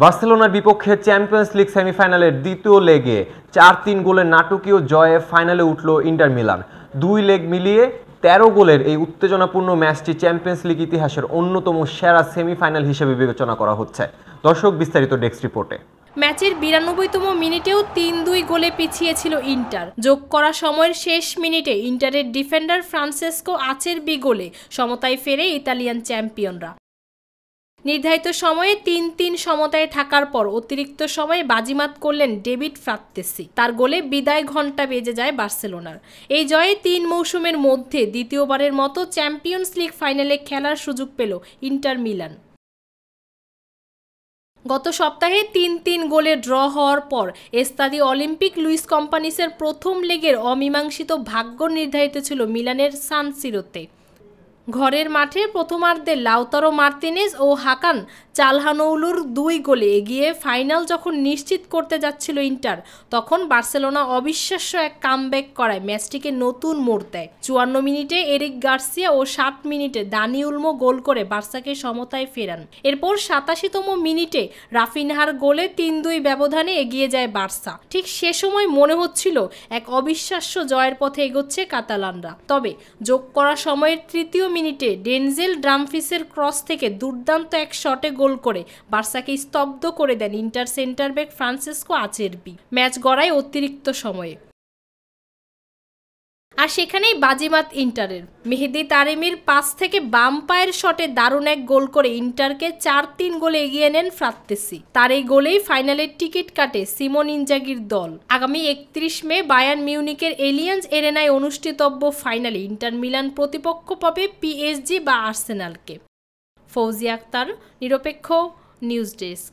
বার্সেলোনার বিপক্ষে champions league সেমিফাইনালের দ্বিতীয় লেগে ৪-৩ গোলের নাটকীয় জয়ে ফাইনালে উঠল ইন্টার মিলান। ২ লেগ মিলিয়ে ১৩ গোলের এই উত্তেজনাপূর্ণ ম্যাচটি চ্যাম্পিয়ন্স লিগ ইতিহাসের অন্যতম সেরা সেমিফাইনাল হিসেবে বিবেচনা করা হচ্ছে। দর্শক, বিস্তারিত ডেস্ক রিপোর্টে। ম্যাচের ৯২তম মিনিটেও ৩-২ গোলে পিছিয়ে ছিল ইন্টার। যোগ করা সময়ের শেষ মিনিটে ইন্টারের ডিফেন্ডার ফ্রান্সেসকো আচেরবি গোলে সমতায় ফেরে ইতালিয়ান চ্যাম্পিয়নরা। নির্ধারিত সময়ে ৩-৩ সমতায় থাকার পর অতিরিক্ত সময়ে বাজিমাত করলেন ডেভিড ফ্রাত্তেসি। তার গোলে বিদায় ঘণ্টা বেজে যায় বার্সেলোনার। এই জয়ে ৩ মৌসুমের মধ্যে দ্বিতীয়বারের মতো চ্যাম্পিয়ন্স লিগ ফাইনালে খেলার সুযোগ পেল ইন্টার মিলান। গত সপ্তাহে ৩-৩ গোলে ড্র হওয়ার পর এস্তাদি অলিম্পিক লুইস কম্পানিসের প্রথম লেগের অমীমাংসিত ভাগ্য নির্ধারিত ছিল মিলানের সান সিরোতে। ঘরের মাঠে প্রথমার্ধে লাউতারো মার্তিনেজ ও হাকান চালহানোউলুর ২ গোলে এগিয়ে ফাইনাল যখন নিশ্চিত করতে যাচ্ছিল ইন্টার, তখন বার্সেলোনা অবিশ্বাস্য এক কামব্যাক করায় ম্যাচটিকে নতুন মোড় দেয়। ৫৪ মিনিটে এরিক গার্সিয়া ও ৬০ মিনিটে দানি উলমো গোল করে বার্সাকে সমতায় ফেরান। এরপর ৮৭তম মিনিটে রাফিনহার গোলে ৩-২ ব্যবধানে এগিয়ে যায় বার্সা। ঠিক সে সময় মনে হচ্ছিল এক অবিশ্বাস্য জয়ের পথে এগোচ্ছে কাতালানরা। তবে যোগ করা সময়ের তৃতীয় মিনিটে ডেনজেল ড্রামফ্রিসের ক্রস থেকে দুর্দান্ত এক শটে গোল করে বার্সাকে স্তব্ধ করে দেন Inter centre back Francesco Acerbi. Match গড়ায় অতিরিক্ত সময়ে, আর সেখানেই বাজিমাত ইন্টারের। মেহেদি তারেমির পাস থেকে বাম পায়ের শটে দারুণ এক গোল করে ইন্টারকে ৪-৩ গোলে এগিয়ে নেন ফ্রাত্তেসি। তার এই গোলেই ফাইনালের টিকিট কাটে সিমন ইনজাগির দল। আগামী ৩১ মে বায়ার্ন মিউনিকের এলিয়ান্স এরেনায় অনুষ্ঠিতব্য ফাইনালে ইন্টার মিলান প্রতিপক্ষ পাবে পিএসজি বা আর্সেনালকে। ফৌজিয়া আক্তার, নিরপেক্ষ নিউজ ডেস্ক।